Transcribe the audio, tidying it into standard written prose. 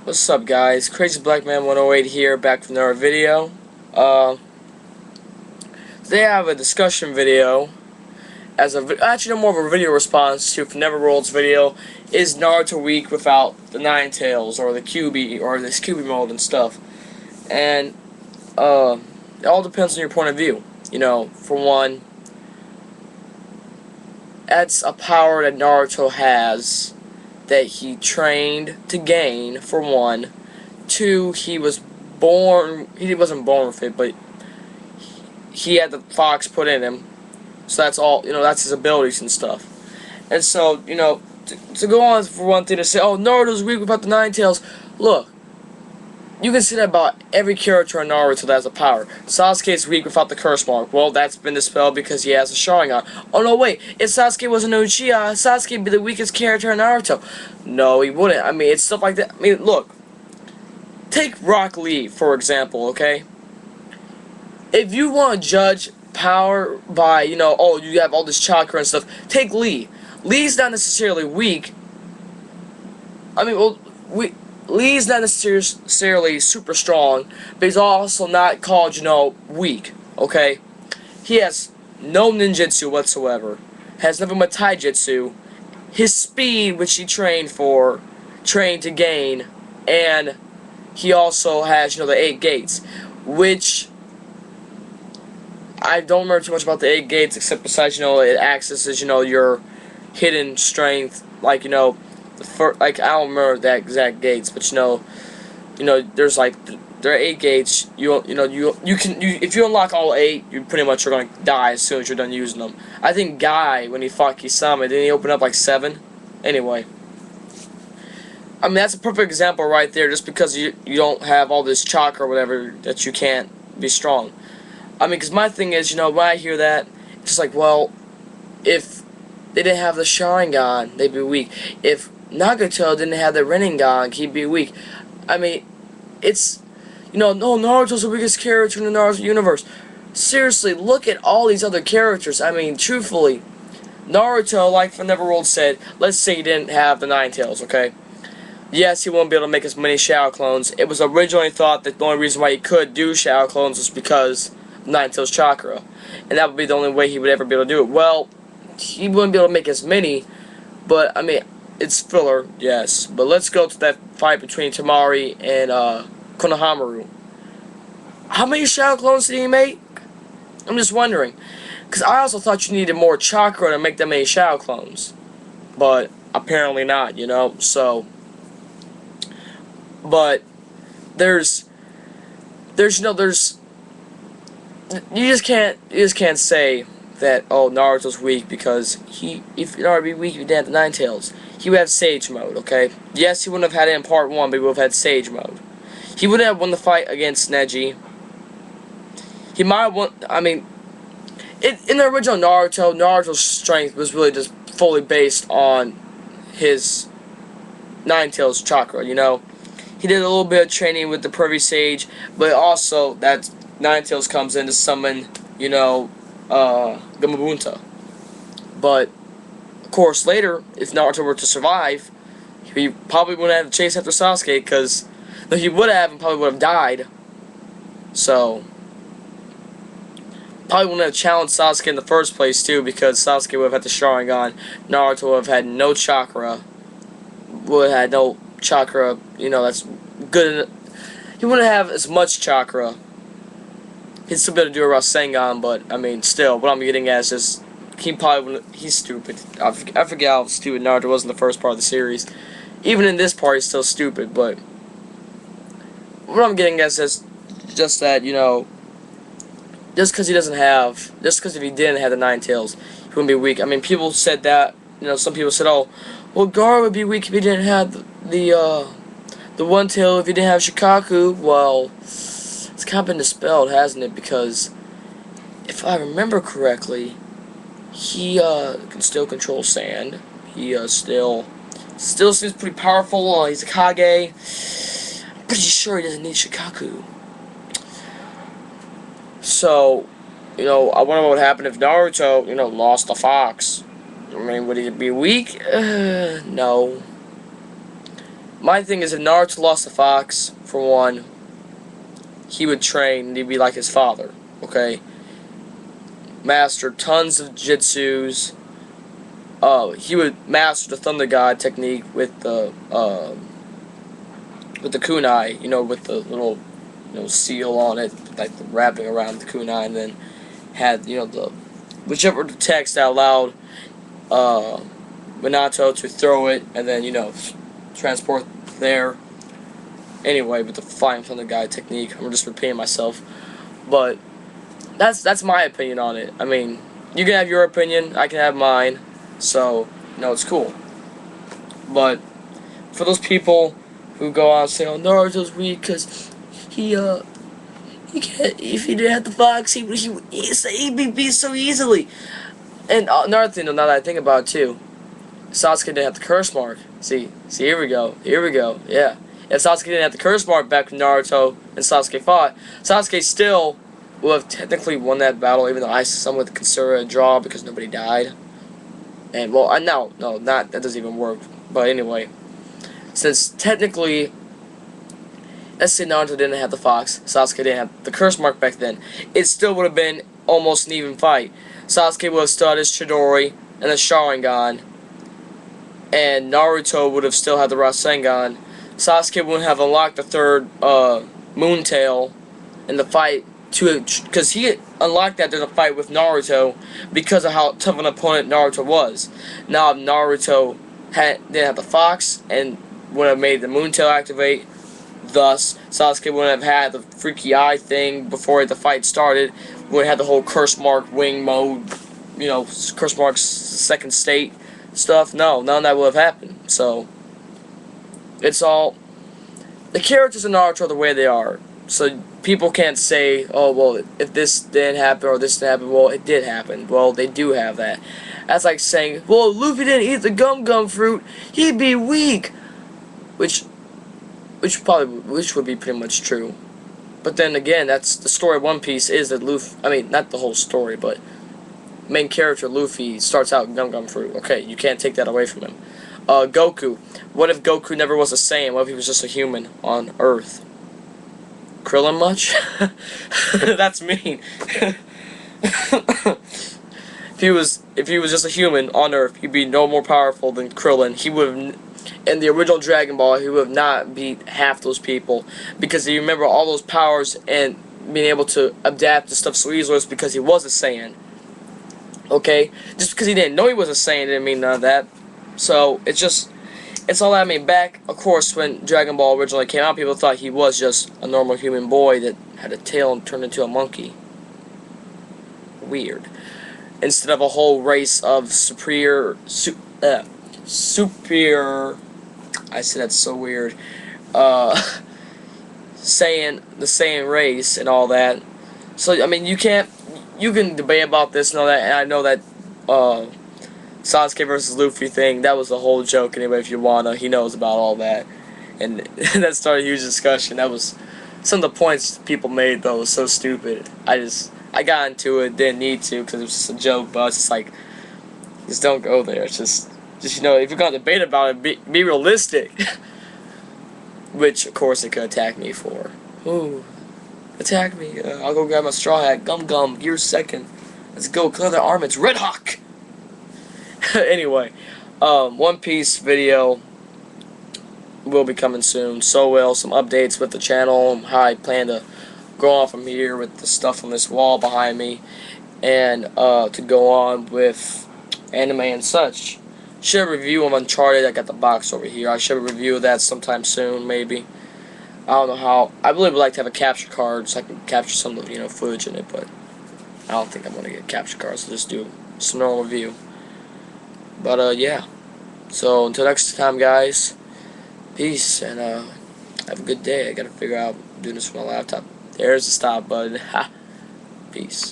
What's up, guys? Crazy Black Man 108 here, back with another video. Uh, Today I have a discussion video actually no, more of a video response to Neverworld's video. Is Naruto weak without the Nine Tails or the QB or this QB mode and stuff? And it all depends on your point of view. For one, that's a power that Naruto has that he trained to gain, for one. Two, he wasn't born with it, but he had the fox put in him. So that's all, that's his abilities and stuff. And so, to go on for one thing to say, oh, Naruto's weak without the Nine Tails. Look, you can say that about every character in Naruto that has a power. Sasuke's weak without the curse mark. Well, that's been dispelled because he has a Sharingan. Oh, no, wait. If Sasuke was an Uchiha, Sasuke would be the weakest character in Naruto. No, he wouldn't. I mean, it's stuff like that. I mean, look. Take Rock Lee, for example, okay? If you want to judge power by, oh, you have all this chakra and stuff, take Lee. Lee's not necessarily weak. I mean, well, Lee's not necessarily super strong, but he's also not called, weak, okay? He has no ninjutsu whatsoever, has nothing but taijutsu, his speed, which he trained to gain, and he also has, the 8 gates, which I don't remember too much about the 8 gates, except besides, it accesses, your hidden strength, like, I don't remember the exact gates, but there's there are 8 gates. If you unlock all 8, you pretty much are going to die as soon as you're done using them. I think Guy, when he fought Kisame, didn't he open up like 7? Anyway. I mean, that's a perfect example right there, just because you don't have all this chakra or whatever, that you can't be strong. I mean, because my thing is, when I hear that, it's just like, well, if they didn't have the Sharingan, they'd be weak. If Nagato didn't have the Rinnegan, he'd be weak. I mean, it's, no, Naruto's the weakest character in the Naruto universe. Seriously, look at all these other characters. I mean, truthfully, Naruto, like Neverworld said, let's say he didn't have the Nine Tails, okay? Yes, he won't be able to make as many Shadow clones. It was originally thought that the only reason why he could do Shadow clones was because of Nine Tails chakra. And that would be the only way he would ever be able to do it. Well, he wouldn't be able to make as many, but, I mean, it's filler, yes. But let's go to that fight between Tamari and Konohamaru. How many Shadow clones did he make? I'm just wondering. Because I also thought you needed more chakra to make that many Shadow clones. But apparently not, so... But there's you just can't say that, oh, Naruto's weak because if Naruto be weak if he didn't have the Nine Tails, he would have Sage mode, okay? Yes, he wouldn't have had it in part 1, but he would have had Sage mode. He wouldn't have won the fight against Neji. He might have won. I mean, in the original Naruto's strength was really just fully based on his Nine Tails chakra, He did a little bit of training with the Privy Sage, but also that Nine Tails comes in to summon, Gamabunta. But, of course, later, if Naruto were to survive, he probably wouldn't have to chase after Sasuke, because though he would have and probably would have died. So, probably wouldn't have challenged Sasuke in the first place, too, because Sasuke would have had the Sharingan, Naruto would have had no chakra, would have had no chakra, that's good. He wouldn't have as much chakra. He'd still be able to do a Rasengan, but, I mean, still, what I'm getting at is just, he probably wouldn't, he's stupid. I forget how stupid Naruto was in the first part of the series. Even in this part, he's still stupid, but what I'm getting at is just that, just because if he didn't have the Nine Tails, he wouldn't be weak. I mean, people said that, some people said, oh, well, Gar would be weak if he didn't have the One Tail, if he didn't have Shikaku. Well, it's kind of been dispelled, hasn't it? Because if I remember correctly, he can still control sand. He still seems pretty powerful. He's a Kage. I'm pretty sure he doesn't need Shikaku. So, I wonder what would happen if Naruto, lost the fox. I mean, would he be weak? No. my thing is, if Naruto lost to Fox, for one, he would train and he'd be like his father, okay? Master tons of jutsus. He would master the Thunder God technique with the kunai, you know, with the little, you know, seal on it, like the wrapping around the kunai, and then had, you know, the whichever text that allowed Minato to throw it and then, you know, transport there. Anyway, with the Flying Thunder God technique, I'm just repeating myself, but that's my opinion on it. I mean, you can have your opinion, I can have mine, so, you know, it's cool. But for those people who go out and say, "Oh, Naruto's weak because he can't. If he didn't have the fox, he'd be beat so easily." And another thing, now that I think about it too, Sasuke didn't have the curse mark. See, here we go, yeah. If Sasuke didn't have the curse mark back when Naruto and Sasuke fought, Sasuke still would have technically won that battle, even though I somewhat consider it a draw because nobody died. And well, no, not that doesn't even work. But anyway, since technically, let's say Naruto didn't have the fox, Sasuke didn't have the curse mark back then, it still would have been almost an even fight. Sasuke would have still had his Chidori and the Sharingan, and Naruto would have still had the Rasengan. Sasuke wouldn't have unlocked the third Moon Tail in the fight, because he unlocked that during the fight with Naruto because of how tough an opponent Naruto was. Now if Naruto didn't have the fox and would have made the Moon Tail activate, thus Sasuke wouldn't have had the freaky eye thing before the fight started, wouldn't have had the whole curse mark wing mode, you know, curse mark's second state stuff. No, none of that would have happened. So it's all, the characters in Naruto are the way they are. So people can't say, "Oh, well, if this didn't happen or this didn't happen." Well, it did happen. Well, they do have that. That's like saying, "Well, Luffy didn't eat the gum fruit, he'd be weak," which would be pretty much true. But then again, that's the story of One Piece, is that Luffy, I mean, not the whole story, but main character Luffy starts out gum fruit. Okay, you can't take that away from him. Goku. What if Goku never was a Saiyan? What if he was just a human on Earth? Krillin much? That's mean. If he was just a human on Earth, he'd be no more powerful than Krillin. He would have, in the original Dragon Ball, he would have not beat half those people, because you remember all those powers and being able to adapt to stuff so easily was because he was a Saiyan. Okay, just because he didn't know he was a Saiyan didn't mean none of that. So it's all that. I mean, back, of course, when Dragon Ball originally came out, people thought he was just a normal human boy that had a tail and turned into a monkey. Weird. Instead of a whole race of superior, I said that's so weird, the Saiyan race and all that. So, I mean, you can debate about this and all that, and I know that, Sasuke versus Luffy thing, that was a whole joke anyway, if you wanna. He knows about all that. And that started a huge discussion. That was, some of the points people made, though, was so stupid. I got into it, didn't need to, because it was just a joke, but I was just like, just don't go there. It's just, you know, if you're gonna debate about it, be realistic. Which, of course, they could attack me for. Ooh, attack me. I'll go grab my straw hat. Gum, you're second. Let's go, clear their arm, it's Red Hawk! Anyway, One Piece video will be coming soon. So will some updates with the channel, how I plan to go on from here with the stuff on this wall behind me, and to go on with anime and such. Should review of Uncharted. I got the box over here. I should review that sometime soon, maybe. I don't know how. I really would like to have a capture card so I can capture some of the, you know, footage in it, but I don't think I'm gonna get a capture card, so just do some normal review. But yeah. So until next time, guys. Peace, and have a good day. I gotta figure out doing this from my laptop. There's the stop button. Ha. Peace.